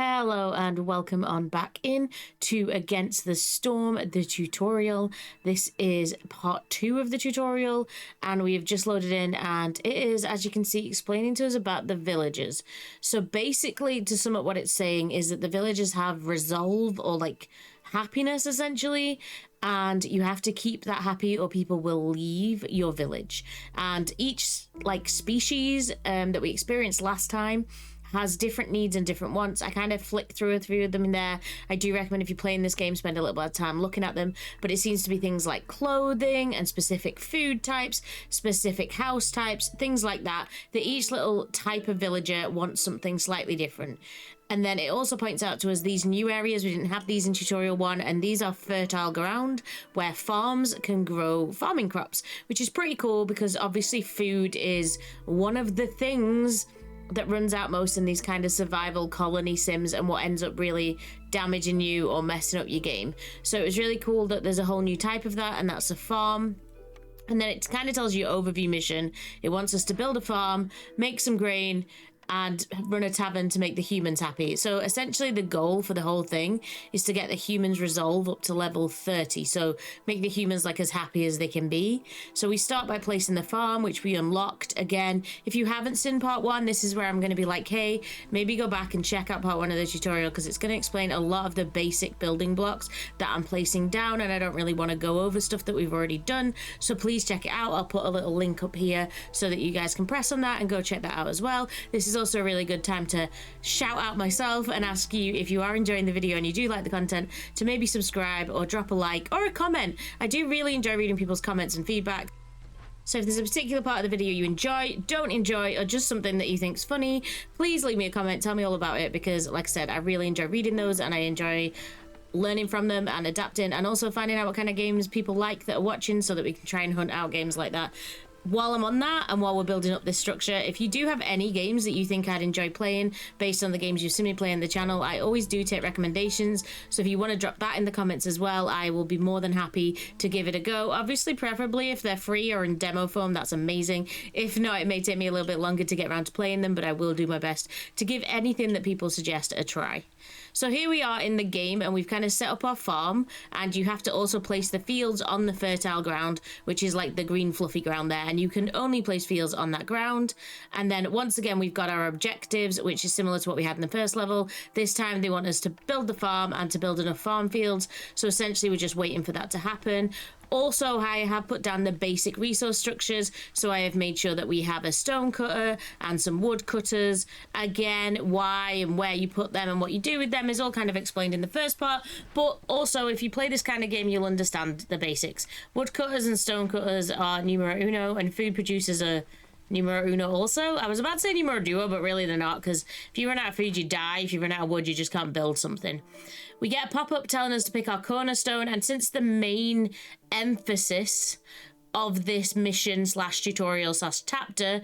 Hello and welcome on back in to Against the Storm, the tutorial. This is part 2 of the tutorial and we have just loaded in, and it is, as you can see, explaining to us about the villagers. So basically, to sum up what it's saying is that the villagers have resolve, or like happiness essentially, and you have to keep that happy or people will leave your village. And each like species that we experienced last time has different needs and different wants. I kind of flick through a few of them in there. I do recommend, if you're playing this game, spend a little bit of time looking at them, but it seems to be things like clothing and specific food types, specific house types, things like that, that each little type of villager wants something slightly different. And then it also points out to us these new areas. We didn't have these in tutorial 1, and these are fertile ground where farms can grow farming crops, which is pretty cool because obviously food is one of the things that runs out most in these kind of survival colony sims, and what ends up really damaging you or messing up your game. So it was really cool that there's a whole new type of that, and that's a farm. And then it kind of tells you overview mission. It wants us to build a farm, make some grain, and run a tavern to make the humans happy. So essentially the goal for the whole thing is to get the humans resolve up to level 30. So make the humans like as happy as they can be. So we start by placing the farm, which we unlocked. Again, if you haven't seen part 1, this is where I'm going to be like, hey, maybe go back and check out part 1 of the tutorial, because it's going to explain a lot of the basic building blocks that I'm placing down, and I don't really want to go over stuff that we've already done. So please check it out. I'll put a little link up here so that you guys can press on that and go check that out as well. This is also a really good time to shout out myself and ask you, if you are enjoying the video and you do like the content, to maybe subscribe or drop a like or a comment. I do really enjoy reading people's comments and feedback. So if there's a particular part of the video you enjoy, don't enjoy, or just something that you think's funny, please leave me a comment, tell me all about it, because like I said, I really enjoy reading those and I enjoy learning from them and adapting, and also finding out what kind of games people like that are watching, so that we can try and hunt out games like that. While I'm on that, and while we're building up this structure, if you do have any games that you think I'd enjoy playing based on the games you've seen me play on the channel, I always do take recommendations. So if you want to drop that in the comments as well, I will be more than happy to give it a go. Obviously, preferably if they're free or in demo form, that's amazing. If not, it may take me a little bit longer to get around to playing them, but I will do my best to give anything that people suggest a try. So here we are in the game, and we've kind of set up our farm, and you have to also place the fields on the fertile ground, which is like the green fluffy ground there, and you can only place fields on that ground. And then once again, we've got our objectives, which is similar to what we had in the first level. This time they want us to build the farm and to build enough farm fields, so essentially we're just waiting for that to happen. Also, I have put down the basic resource structures, so I have made sure that we have a stone cutter and some wood cutters. Again, why and where you put them and what you do with them is all kind of explained in the first part, but also if you play this kind of game, you'll understand the basics. Wood cutters and stone cutters are numero uno, and food producers are numero uno also. I was about to say numero duo, but really they're not, because if you run out of food, you die. If you run out of wood, you just can't build something. We get a pop-up telling us to pick our cornerstone, and since the main emphasis of this mission slash tutorial slash chapter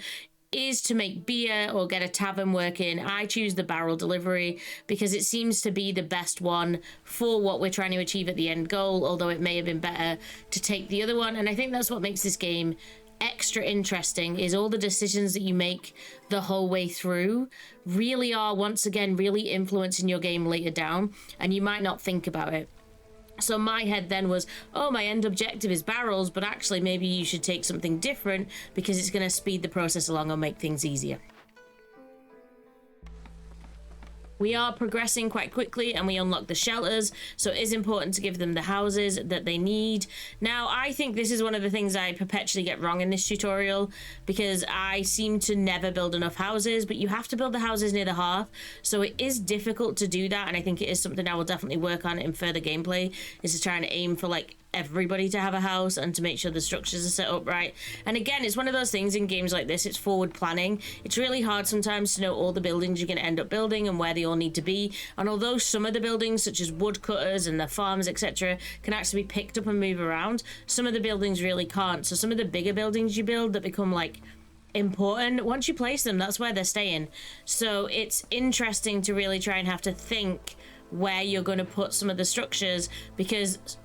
is to make beer or get a tavern working, I choose the barrel delivery because it seems to be the best one for what we're trying to achieve at the end goal, although it may have been better to take the other one. And I think that's what makes this game extra interesting, is all the decisions that you make the whole way through really are, once again, really influencing your game later down, and you might not think about it. So my head then was, oh, my end objective is barrels, but actually maybe you should take something different because it's going to speed the process along or make things easier. We are progressing quite quickly and we unlock the shelters, so it is important to give them the houses that they need. Now, I think this is one of the things I perpetually get wrong in this tutorial, because I seem to never build enough houses, but you have to build the houses near the hearth, so it is difficult to do that, and I think it is something I will definitely work on in further gameplay, is to try and aim for like everybody to have a house and to make sure the structures are set up right. And again, it's one of those things in games like this, it's forward planning. It's really hard sometimes to know all the buildings you're going to end up building and where they all need to be. And although some of the buildings, such as woodcutters and the farms, etc., can actually be picked up and move around, some of the buildings really can't. So some of the bigger buildings you build that become like important, once you place them, that's where they're staying. So it's interesting to really try and have to think where you're going to put some of the structures, because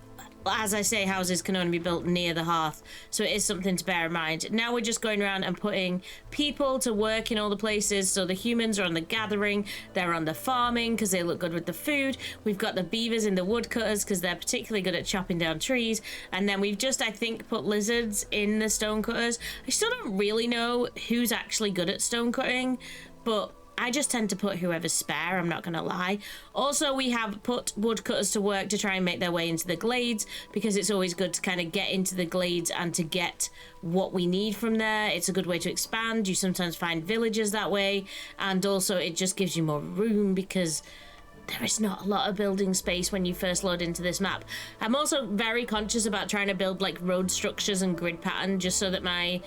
as I say, houses can only be built near the hearth, so it is something to bear in mind. Now we're just going around and putting people to work in all the places. So the humans are on the gathering, they're on the farming because they look good with the food. We've got the beavers in the woodcutters because they're particularly good at chopping down trees. And then we've just, I think, put lizards in the stonecutters. I still don't really know who's actually good at stone cutting, but I just tend to put whoever's spare, I'm not going to lie. Also, we have put woodcutters to work to try and make their way into the glades, because it's always good to kind of get into the glades and to get what we need from there. It's a good way to expand. You sometimes find villagers that way, and also it just gives you more room because there is not a lot of building space when you first load into this map. I'm also very conscious about trying to build like road structures and grid pattern just so that my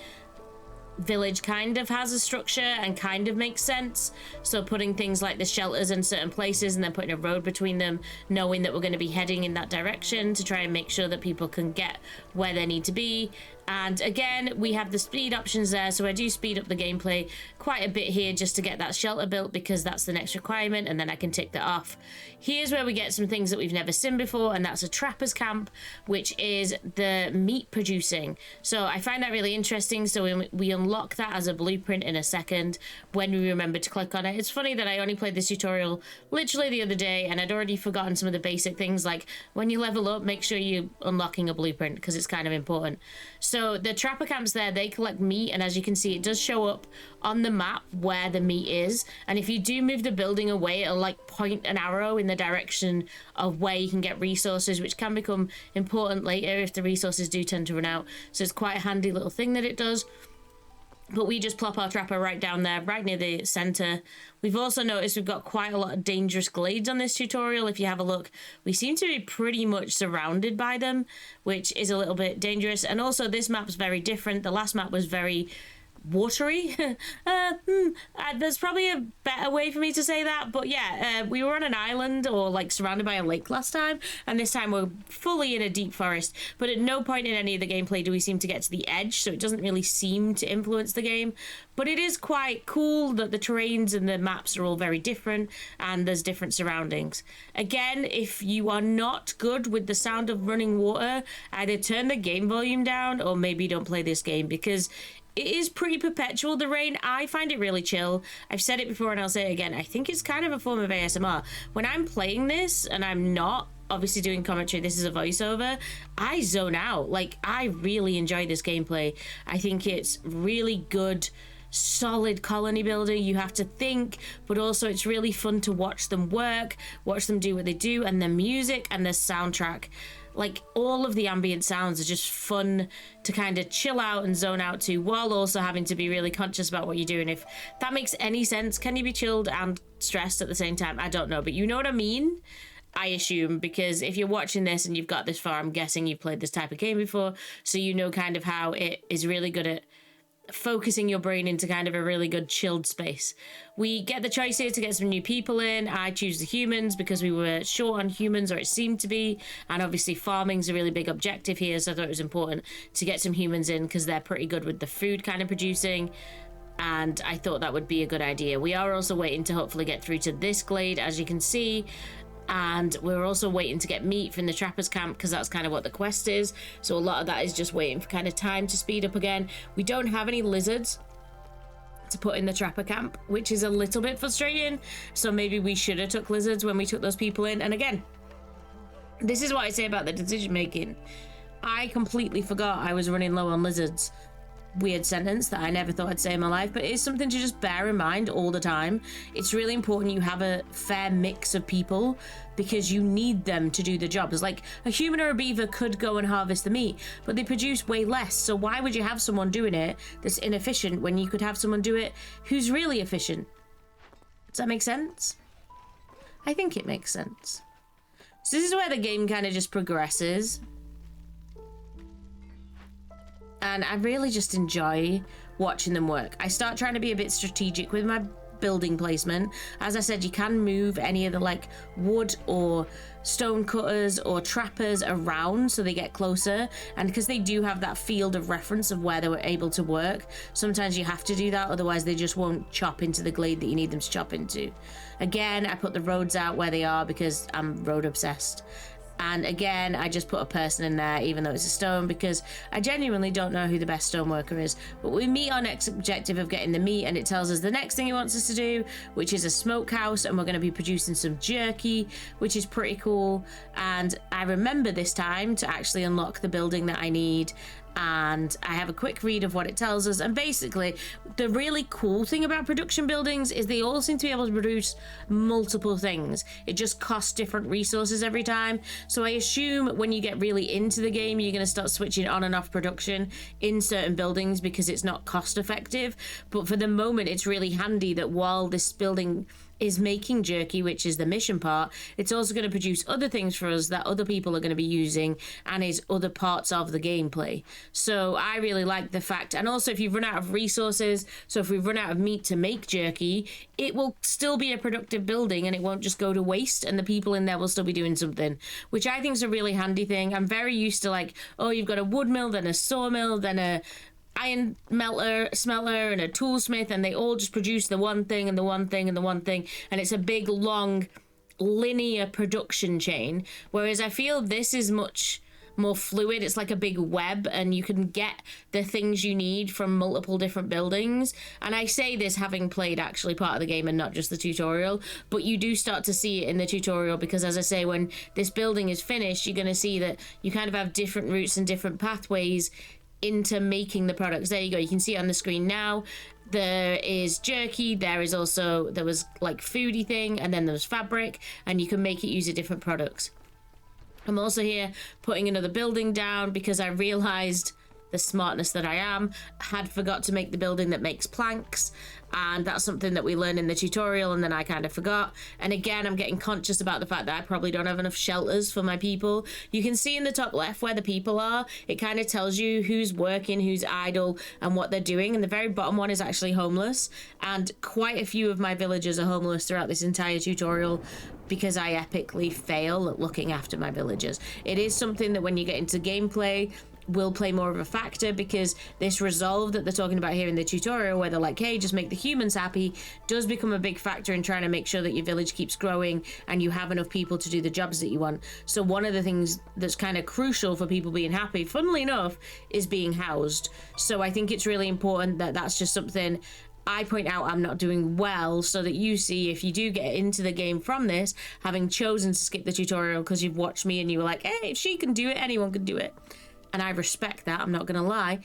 village kind of has a structure and kind of makes sense. So putting things like the shelters in certain places and then putting a road between them, knowing that we're going to be heading in that direction to try and make sure that people can get where they need to be. And again, we have the speed options there, so I do speed up the gameplay quite a bit here just to get that shelter built, because that's the next requirement, and then I can tick that off. Here's where we get some things that we've never seen before, and that's a trapper's camp, which is the meat producing. So I find that really interesting, so we unlock that as a blueprint in a second when we remember to click on it. It's funny that I only played this tutorial literally the other day, and I'd already forgotten some of the basic things, like when you level up, make sure you're unlocking a blueprint, because it's kind of important. So the trapper camps there, they collect meat, and as you can see, it does show up on the map where the meat is. And if you do move the building away, it'll like point an arrow in the direction of where you can get resources, which can become important later if the resources do tend to run out. So it's quite a handy little thing that it does. But we just plop our trapper right down there, right near the center. We've also noticed we've got quite a lot of dangerous glades on this tutorial. If you have a look, we seem to be pretty much surrounded by them, which is a little bit dangerous. And also this map's very different. The last map was very watery. There's probably a better way for me to say that, but yeah, we were on an island or like surrounded by a lake last time, and this time we're fully in a deep forest. But at no point in any of the gameplay do we seem to get to the edge, so it doesn't really seem to influence the game. But it is quite cool that the terrains and the maps are all very different and there's different surroundings. Again, if you are not good with the sound of running water, either turn the game volume down or maybe don't play this game, because it is pretty perpetual, the rain. I find it really chill. I've said it before and I'll say it again. I think it's kind of a form of ASMR. When I'm playing this and I'm not obviously doing commentary, this is a voiceover, I zone out. Like, I really enjoy this gameplay. I think it's really good, solid colony building. You have to think, but also it's really fun to watch them work, watch them do what they do, and the music and the soundtrack. Like, all of the ambient sounds are just fun to kind of chill out and zone out to, while also having to be really conscious about what you're doing. If that makes any sense. Can you be chilled and stressed at the same time? I don't know, but you know what I mean? I assume, because if you're watching this and you've got this far, I'm guessing you've played this type of game before, so you know kind of how it is really good at focusing your brain into kind of a really good chilled space. We get the choice here to get some new people in. I choose the humans because we were short on humans, or it seemed to be, and obviously farming's a really big objective here, so I thought it was important to get some humans in because they're pretty good with the food kind of producing, and I thought that would be a good idea. We are also waiting to hopefully get through to this glade, as you can see, and we're also waiting to get meat from the trapper's camp because that's kind of what the quest is. So a lot of that is just waiting for kind of time to speed up again. We don't have any lizards to put in the trapper camp, which is a little bit frustrating. So maybe we should have took lizards when we took those people in. And again, this is what I say about the decision making. I completely forgot I was running low on lizards. Weird sentence that I never thought I'd say in my life, but it's something to just bear in mind all the time. It's really important you have a fair mix of people because you need them to do the job. It's like a human or a beaver could go and harvest the meat, but they produce way less. So why would you have someone doing it that's inefficient when you could have someone do it who's really efficient? Does that make sense? I think it makes sense. So this is where the game kind of just progresses. And I really just enjoy watching them work. I start trying to be a bit strategic with my building placement. As I said, you can move any of the like wood or stone cutters or trappers around so they get closer, and because they do have that field of reference of where they were able to work, sometimes you have to do that, otherwise they just won't chop into the glade that you need them to chop into. Again, I put the roads out where they are because I'm road obsessed. And again, I just put a person in there, even though it's a stone, because I genuinely don't know who the best stoneworker is. But we meet our next objective of getting the meat, and it tells us the next thing it wants us to do, which is a smokehouse, and we're going to be producing some jerky, which is pretty cool. And I remember this time to actually unlock the building that I need, and I have a quick read of what it tells us. And basically, the really cool thing about production buildings is they all seem to be able to produce multiple things. It just costs different resources every time. So I assume when you get really into the game, you're going to start switching on and off production in certain buildings because it's not cost effective. But for the moment, it's really handy that while this building is making jerky, which is the mission part, it's also going to produce other things for us that other people are going to be using and is other parts of the gameplay. So I really like the fact, and also if you run out of resources, so if we run out of meat to make jerky, it will still be a productive building and it won't just go to waste, and the people in there will still be doing something, which I think is a really handy thing. I'm very used to, like, oh, you've got a wood mill, then a sawmill, then a iron smelter and a toolsmith, and they all just produce the one thing and the one thing and the one thing, and it's a big long linear production chain. Whereas I feel this is much more fluid. It's like a big web, and you can get the things you need from multiple different buildings. And I say this having played actually part of the game and not just the tutorial, but you do start to see it in the tutorial, because as I say, when this building is finished, you're going to see that you kind of have different routes and different pathways into making the products. There you go, you can see it on the screen now. There is jerky, there was like foodie thing, and then there was fabric, and you can make it use different products. I'm also here putting another building down because I realized, the smartness that I am, had forgot to make the building that makes planks, and that's something that we learn in the tutorial, and then I kind of forgot. And again, I'm getting conscious about the fact that I probably don't have enough shelters for my people. You can see in the top left where the people are. It kind of tells you who's working, who's idle, and what they're doing. And the very bottom one is actually homeless, and quite a few of my villagers are homeless throughout this entire tutorial because I epically fail at looking after my villagers. It is something that when you get into gameplay will play more of a factor, because this resolve that they're talking about here in the tutorial, where they're like, hey, just make the humans happy, does become a big factor in trying to make sure that your village keeps growing and you have enough people to do the jobs that you want. So one of the things that's kind of crucial for people being happy, funnily enough, is being housed. So I think it's really important that that's just something I point out I'm not doing well, so that you see, if you do get into the game from this, having chosen to skip the tutorial because you've watched me and you were like, hey, if she can do it, anyone can do it. And I respect that, I'm not going to lie.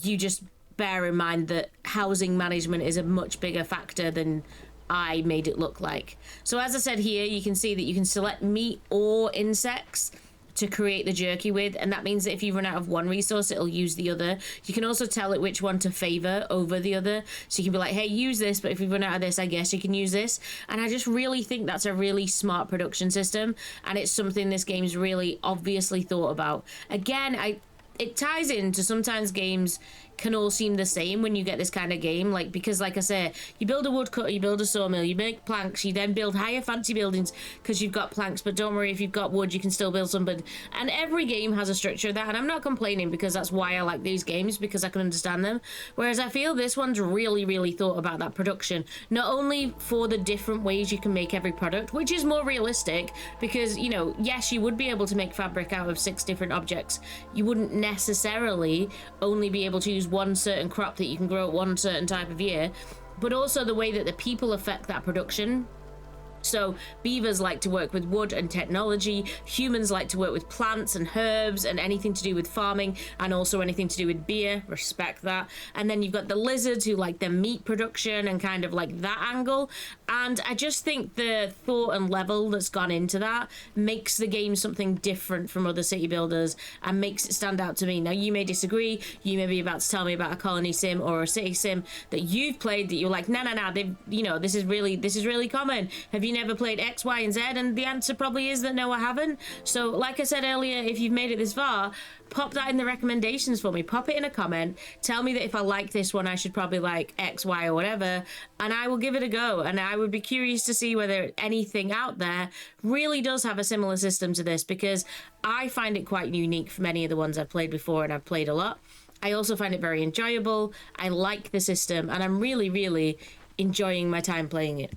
You just bear in mind that housing management is a much bigger factor than I made it look like. So as I said here, you can see that you can select meat or insects to create the jerky with, and that means that if you run out of one resource, it'll use the other. You can also tell it which one to favor over the other, so you can be like, hey, use this, but if we run out of this, I guess you can use this. And I just really think that's a really smart production system, and it's something this game's really obviously thought about. Again, it ties into sometimes games can all seem the same when you get this kind of game, like, because like I said, you build a woodcutter, you build a sawmill, you make planks, you then build higher fancy buildings because you've got planks, but don't worry, if you've got wood you can still build something. And every game has a structure of that, and I'm not complaining, because that's why I like these games, because I can understand them. Whereas I feel this one's really thought about that production, not only for the different ways you can make every product, which is more realistic, because, you know, yes, you would be able to make fabric out of 6 different objects. You wouldn't necessarily only be able to use one certain crop that you can grow at one certain type of year, but also the way that the people affect that production. So beavers like to work with wood and technology, humans like to work with plants and herbs and anything to do with farming, and also anything to do with beer, respect that. And then you've got the lizards who like the meat production and kind of like that angle. And I just think the thought and level that's gone into that makes the game something different from other city builders and makes it stand out to me. Now, you may disagree, you may be about to tell me about a colony sim or a city sim that you've played that you're like, no, they've, you know, this is really common. Have you never played X, Y, and Z? And the answer probably is that no, I haven't. So like I said earlier, if you've made it this far, pop that in the recommendations for me. Pop it in a comment. Tell me that if I like this one, I should probably like X, Y, or whatever, and I will give it a go. And I would be curious to see whether anything out there really does have a similar system to this, because I find it quite unique from many of the ones I've played before, and I've played a lot. I also find it very enjoyable. I like the system, and I'm really enjoying my time playing it.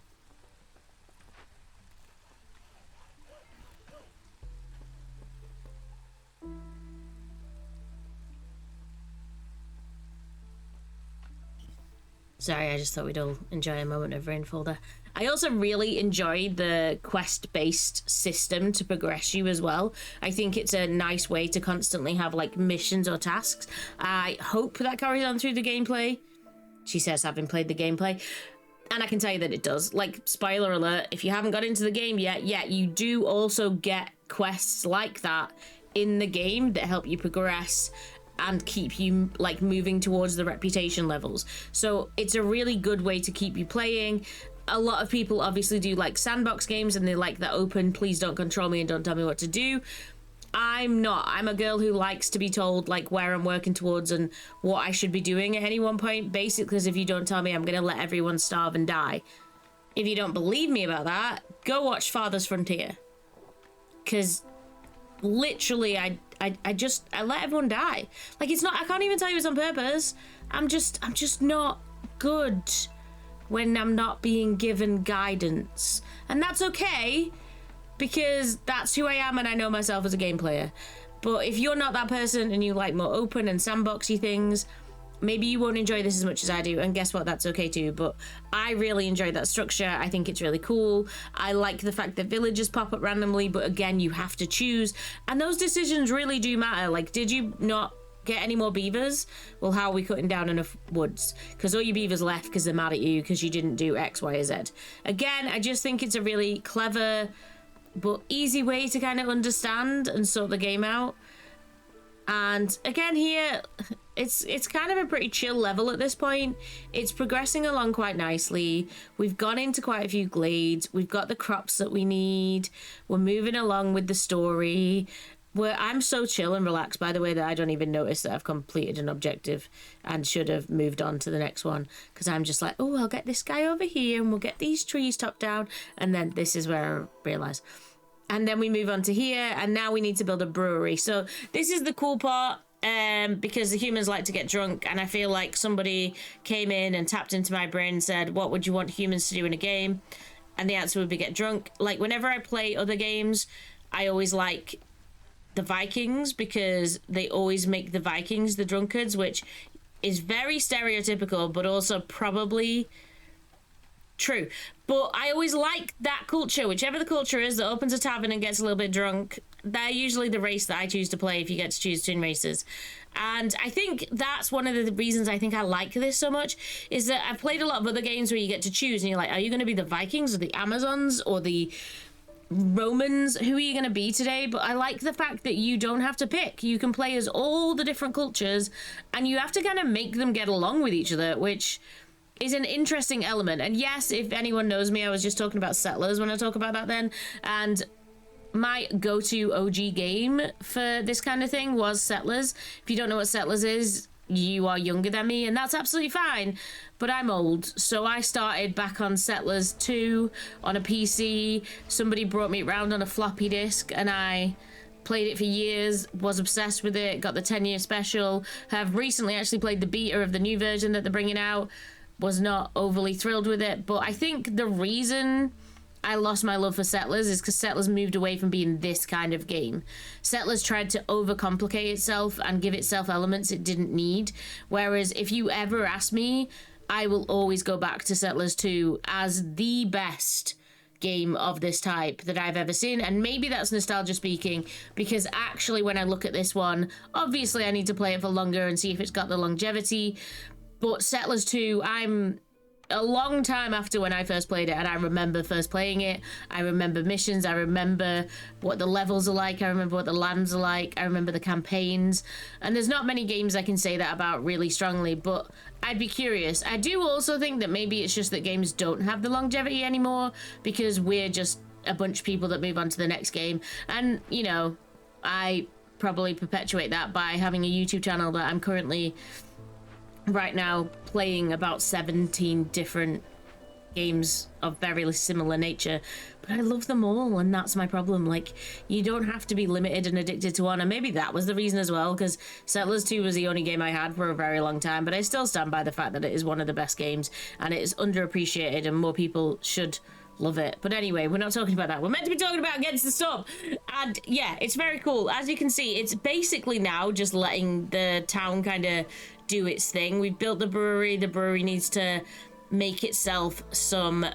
Sorry, I just thought we'd all enjoy a moment of rainfall there. I also really enjoy the quest-based system to progress you as well. I think it's a nice way to constantly have like missions or tasks. I hope that carries on through the gameplay. She says, having played the gameplay. And I can tell you that it does. Like, spoiler alert, if you haven't got into the game yet, you do also get quests like that in the game that help you progress and keep you like moving towards the reputation levels. So it's a really good way to keep you playing. A lot of people obviously do like sandbox games and they like that open, please don't control me and don't tell me what to do. I'm not. I'm a girl who likes to be told like where I'm working towards and what I should be doing at any one point. Basically, because if you don't tell me, I'm going to let everyone starve and die. If you don't believe me about that, go watch Farthest Frontier. Because literally, I let everyone die. Like, it's not, I can't even tell you it's on purpose. I'm just not good when I'm not being given guidance. And that's okay, because that's who I am and I know myself as a game player. But if you're not that person and you like more open and sandboxy things, maybe you won't enjoy this as much as I do, and guess what, that's okay too. But I really enjoy that structure. I think it's really cool. I like the fact that villages pop up randomly, but again, you have to choose, and those decisions really do matter. Like, did you not get any more beavers? Well, how are we cutting down enough woods? Because all your beavers left because they're mad at you because you didn't do X, Y, or Z. Again, I just think it's a really clever but easy way to kind of understand and sort the game out. And again, here it's kind of a pretty chill level at this point. It's progressing along quite nicely. We've gone into quite a few glades. We've got the crops that we need. We're moving along with the story. I'm so chill and relaxed, by the way, that I don't even notice that I've completed an objective and should have moved on to the next one, because I'm just like, oh, I'll get this guy over here and we'll get these trees chopped down, and then this is where I realise. And then we move on to here, and now we need to build a brewery. So this is the cool part, because the humans like to get drunk, and I feel like somebody came in and tapped into my brain and said, what would you want humans to do in a game? And the answer would be get drunk. Like, whenever I play other games, I always like the Vikings, because they always make the Vikings the drunkards, which is very stereotypical, but also probably true. But I always like that culture, whichever the culture is that opens a tavern and gets a little bit drunk. They're usually the race that I choose to play if you get to choose twin races. And I think that's one of the reasons I think I like this so much, is that I've played a lot of other games where you get to choose and you're like, are you going to be the Vikings or the Amazons or the Romans? Who are you going to be today? But I like the fact that you don't have to pick. You can play as all the different cultures and you have to kind of make them get along with each other, which is an interesting element. And yes, if anyone knows me, I was just talking about Settlers when I talk about that then, and my go-to OG game for this kind of thing was Settlers. If you don't know what Settlers is, you are younger than me, and that's absolutely fine, but I'm old. So I started back on Settlers 2 on a PC. Somebody brought me around on a floppy disk and I played it for years, was obsessed with it, got the 10-year special, have recently actually played the beta of the new version that they're bringing out. Was not overly thrilled with it, but I think the reason I lost my love for Settlers is because Settlers moved away from being this kind of game. Settlers tried to overcomplicate itself and give itself elements it didn't need, whereas if you ever ask me, I will always go back to Settlers 2 as the best game of this type that I've ever seen. And maybe that's nostalgia speaking, because actually when I look at this one, obviously I need to play it for longer and see if it's got the longevity. But Settlers 2, I'm a long time after when I first played it, and I remember first playing it. I remember missions. I remember what the levels are like. I remember what the lands are like. I remember the campaigns. And there's not many games I can say that about really strongly, but I'd be curious. I do also think that maybe it's just that games don't have the longevity anymore because we're just a bunch of people that move on to the next game. And, you know, I probably perpetuate that by having a YouTube channel that I'm currently right now playing about 17 different games of very similar nature, but I love them all, and that's my problem. Like, you don't have to be limited and addicted to one, and maybe that was the reason as well, because Settlers 2 was the only game I had for a very long time, but I still stand by the fact that it is one of the best games and it is underappreciated and more people should Love it. But anyway, we're not talking about that. We're meant to be talking about Against the Storm. And yeah, it's very cool. As you can see, it's basically now just letting the town kind of do its thing. We've built the brewery. The brewery needs to make itself some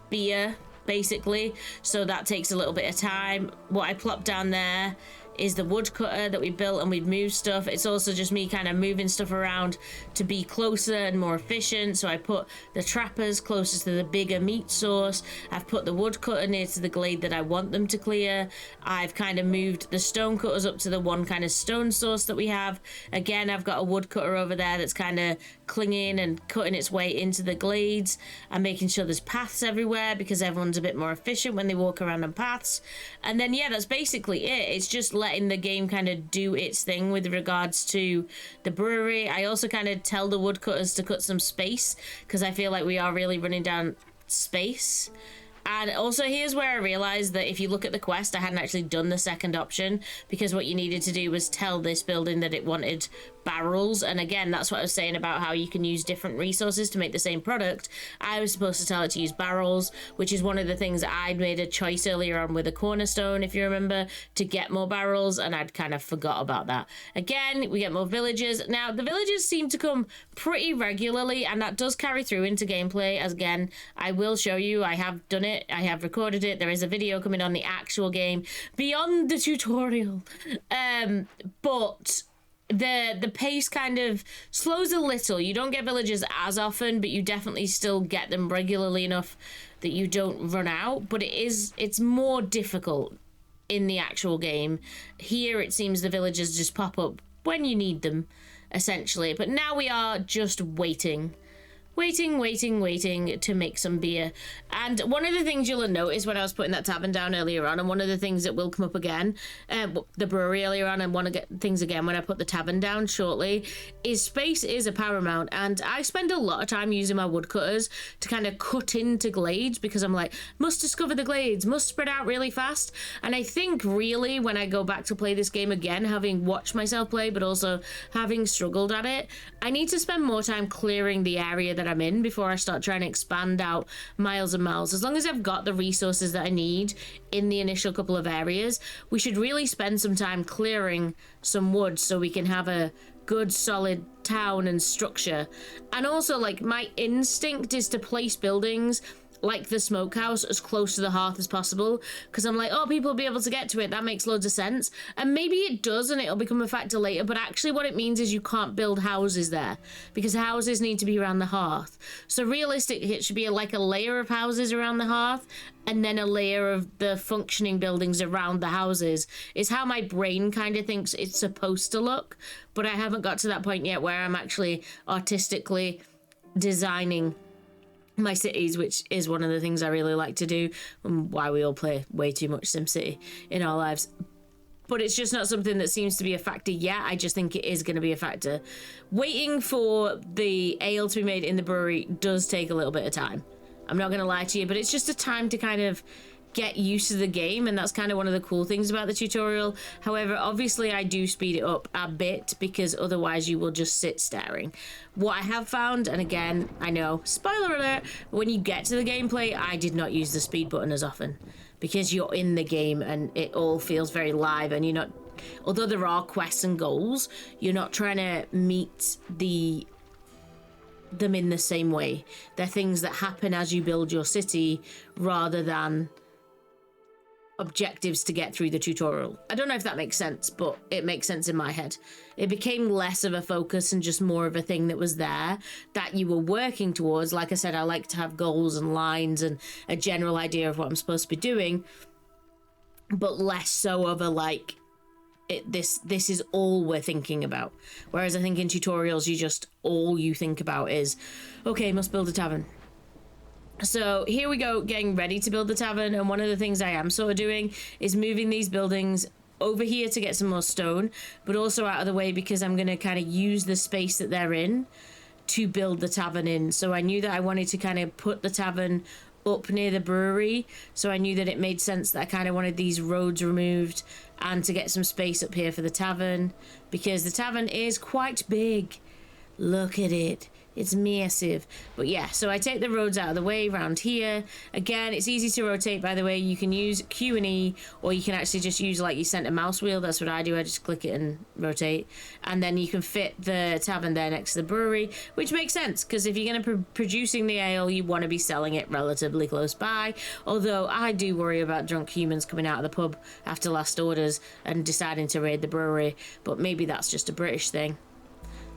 beer, basically. So that takes a little bit of time. What I plopped down there is the woodcutter that we built, and we've moved stuff. It's also just me kind of moving stuff around to be closer and more efficient. So I put the trappers closer to the bigger meat source. I've put the woodcutter near to the glade that I want them to clear. I've kind of moved the stone cutters up to the one kind of stone source that we have. Again, I've got a woodcutter over there that's kind of clinging and cutting its way into the glades. I'm making sure there's paths everywhere because everyone's a bit more efficient when they walk around on paths. And then yeah, that's basically it. It's just letting the game kind of do its thing with regards to the brewery. I also kind of tell the woodcutters to cut some space because I feel like we are really running down space. And also here's where I realized that if you look at the quest, I hadn't actually done the second option, because what you needed to do was tell this building that it wanted barrels. And again, that's what I was saying about how you can use different resources to make the same product. I was supposed to tell it to use barrels, which is one of the things that I'd made a choice earlier on with a cornerstone, if you remember, to get more barrels, and I'd kind of forgot about that. Again, we get more villagers. Now, the villagers seem to come pretty regularly, and that does carry through into gameplay. As again, I will show you, I have done it, I have recorded it. There is a video coming on the actual game beyond the tutorial. But the pace kind of slows a little. You don't get villagers as often, but you definitely still get them regularly enough that you don't run out. But it's more difficult in the actual game. Here it seems the villagers just pop up when you need them, essentially. But now we are just waiting to make some beer. And one of the things you'll notice when I was putting that tavern down earlier on, and one of the things that will come up again, the brewery earlier on, and one of the things again when I put the tavern down shortly, is space is a paramount. And I spend a lot of time using my woodcutters to kind of cut into glades, because I'm like, must discover the glades, must spread out really fast. And I think really when I go back to play this game again, having watched myself play, but also having struggled at it, I need to spend more time clearing the area that I'm in before I start trying to expand out miles and miles. As long as I've got the resources that I need in the initial couple of areas, we should really spend some time clearing some wood so we can have a good solid town and structure. And also, like, my instinct is to place buildings like the smokehouse as close to the hearth as possible, because I'm like, oh, people will be able to get to it. That makes loads of sense. And maybe it does, and it'll become a factor later, but actually what it means is you can't build houses there, because houses need to be around the hearth. So realistically, it should be like a layer of houses around the hearth, and then a layer of the functioning buildings around the houses, is how my brain kind of thinks it's supposed to look. But I haven't got to that point yet where I'm actually artistically designing my cities, which is one of the things I really like to do, and why we all play way too much SimCity in our lives. But it's just not something that seems to be a factor yet. I just think it is going to be a factor. Waiting for the ale to be made in the brewery does take a little bit of time. I'm not going to lie to you, but it's just a time to kind of get used to the game, and that's kind of one of the cool things about the tutorial. However, obviously I do speed it up a bit, because otherwise you will just sit staring. What I have found, and again, I know, spoiler alert, when you get to the gameplay, I did not use the speed button as often, because you're in the game and it all feels very live, and you're not, although there are quests and goals, you're not trying to meet them in the same way. They're things that happen as you build your city rather than objectives to get through the tutorial. I don't know if that makes sense, but it makes sense in my head. It became less of a focus and just more of a thing that was there that you were working towards. Like I said, I like to have goals and lines and a general idea of what I'm supposed to be doing, but less so of a like, this is all we're thinking about. Whereas I think in tutorials, all you think about is, okay, must build a tavern. So here we go, getting ready to build the tavern, and one of the things I am sort of doing is moving these buildings over here to get some more stone, but also out of the way because I'm going to kind of use the space that they're in to build the tavern in. So I knew that I wanted to kind of put the tavern up near the brewery, so I knew that it made sense that I kind of wanted these roads removed and to get some space up here for the tavern, because the tavern is quite big. Look at it. It's massive. But yeah, so I take the roads out of the way around here. Again, it's easy to rotate, by the way. You can use Q and E, or you can actually just use like your center mouse wheel. That's what I do. I just click it and rotate. And then you can fit the tavern there next to the brewery, which makes sense, because if you're going to be producing the ale, you want to be selling it relatively close by. Although I do worry about drunk humans coming out of the pub after last orders and deciding to raid the brewery. But maybe that's just a British thing.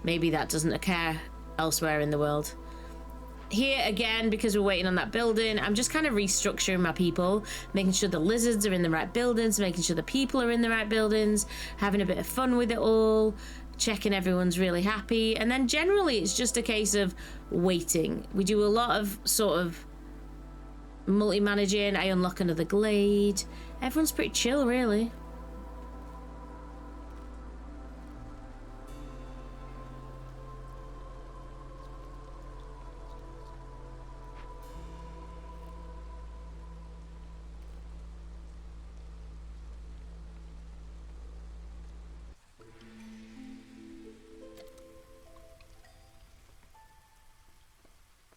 Maybe that doesn't occur elsewhere in the world. Here again, because we're waiting on that building, I'm just kind of restructuring my people, making sure the lizards are in the right buildings, making sure the people are in the right buildings, having a bit of fun with it all, checking everyone's really happy, and then generally it's just a case of waiting. We do a lot of sort of multi-managing. I unlock another glade. Everyone's pretty chill, really.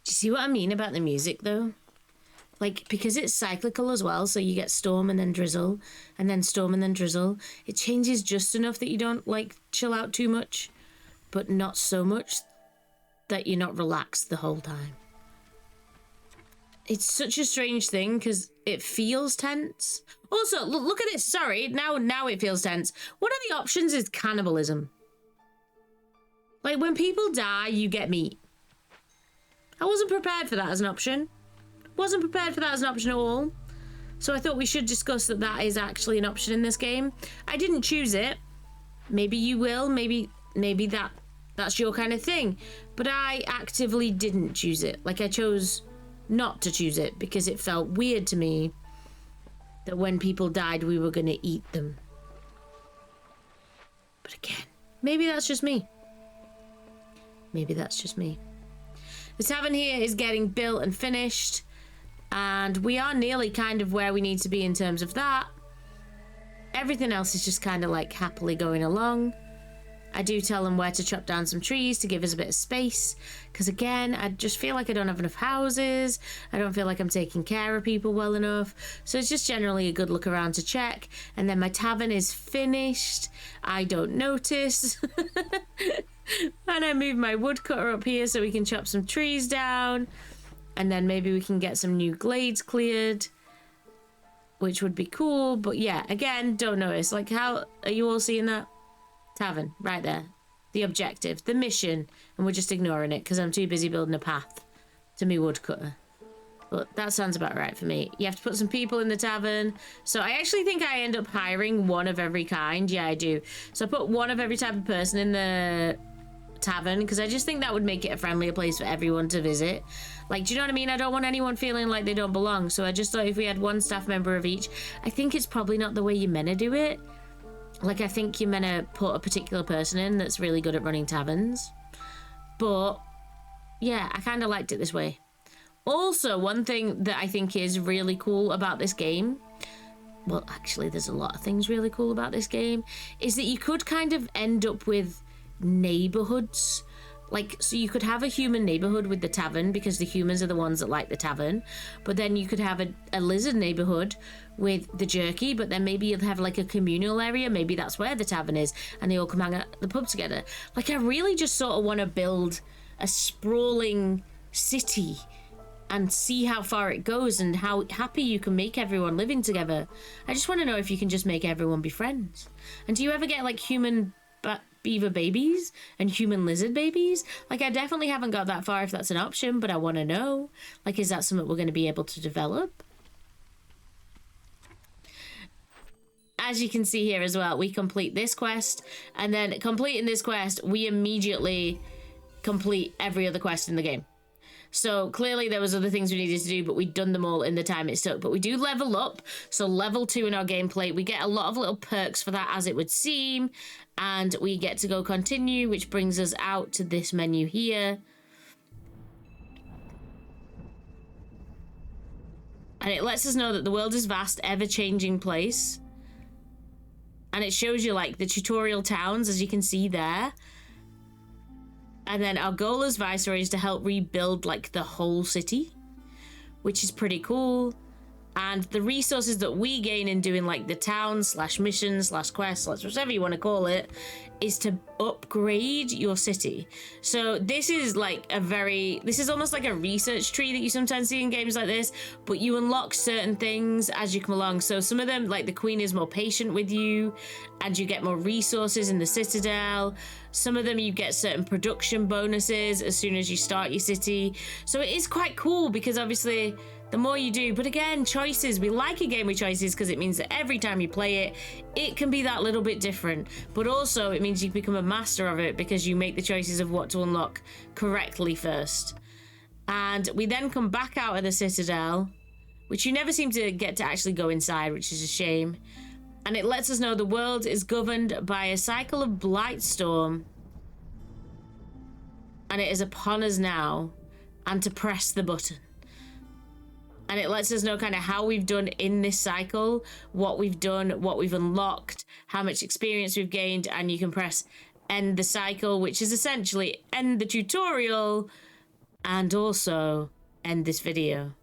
See what I mean about the music though? Like, because it's cyclical as well, so you get storm and then drizzle, and then storm and then drizzle. It changes just enough that you don't, like, chill out too much, but not so much that you're not relaxed the whole time. It's such a strange thing, because it feels tense. Also, look at this. Sorry, now it feels tense. One of the options is cannibalism. Like, when people die, you get meat. I wasn't prepared for that as an option. Wasn't prepared for that as an option at all. So I thought we should discuss that that is actually an option in this game. I didn't choose it. Maybe you will. Maybe that's your kind of thing. But I actively didn't choose it. Like, I chose not to choose it because it felt weird to me that when people died, we were going to eat them. But again, maybe that's just me. Maybe that's just me. The tavern here is getting built and finished, and we are nearly kind of where we need to be in terms of that. Everything else is just kind of like happily going along. I do tell them where to chop down some trees to give us a bit of space, because again, I just feel like I don't have enough houses. I don't feel like I'm taking care of people well enough. So it's just generally a good look around to check. And then my tavern is finished. I don't notice. And I move my woodcutter up here so we can chop some trees down. And then maybe we can get some new glades cleared, which would be cool. But yeah, again, don't notice. Like, how are you all seeing that? Tavern, right there. The objective, the mission. And we're just ignoring it because I'm too busy building a path to me woodcutter. But that sounds about right for me. You have to put some people in the tavern. So I actually think I end up hiring one of every kind. Yeah, I do. So I put one of every type of person in the tavern because I just think that would make it a friendlier place for everyone to visit. Like, do you know what I mean? I don't want anyone feeling like they don't belong. So I just thought if we had one staff member of each, I think it's probably not the way you're meant to do it. Like, I think you're meant to put a particular person in that's really good at running taverns. But yeah, I kind of liked it this way. Also, one thing that I think is really cool about this game, well, actually, there's a lot of things really cool about this game, is that you could kind of end up with neighborhoods. Like, so you could have a human neighborhood with the tavern because the humans are the ones that like the tavern. But then you could have a lizard neighborhood with the jerky, but then maybe you'll have like a communal area. Maybe that's where the tavern is and they all come hang at the pub together. Like, I really just sort of want to build a sprawling city and see how far it goes and how happy you can make everyone living together. I just want to know if you can just make everyone be friends. And do you ever get like human beaver babies and human lizard babies? Like, I definitely haven't got that far if that's an option, but I want to know. Like, is that something we're going to be able to develop? As you can see here as well, we complete this quest, and then completing this quest, we immediately complete every other quest in the game. So clearly there was other things we needed to do, but we'd done them all in the time it took. But we do level up. So level 2 in our gameplay. We get a lot of little perks for that, as it would seem. And we get to go continue, which brings us out to this menu here. And it lets us know that the world is vast, ever-changing place. And it shows you, like, the tutorial towns, as you can see there. And then our goal as Viceroy is to help rebuild like the whole city, which is pretty cool. And the resources that we gain in doing like the town / mission / quest / whatever you want to call it is to upgrade your city. So this is like this is almost like a research tree that you sometimes see in games like this, but you unlock certain things as you come along. So some of them, like the queen is more patient with you and you get more resources in the citadel. Some of them you get certain production bonuses as soon as you start your city. So it is quite cool because obviously the more you do, but again, choices. We like a game with choices because it means that every time you play it, it can be that little bit different. But also it means you become a master of it because you make the choices of what to unlock correctly first. And we then come back out of the citadel, which you never seem to get to actually go inside, which is a shame. And it lets us know the world is governed by a cycle of Blightstorm. And it is upon us now, and to press the button. And it lets us know kind of how we've done in this cycle, what we've done, what we've unlocked, how much experience we've gained, and you can press end the cycle, which is essentially end the tutorial and also end this video.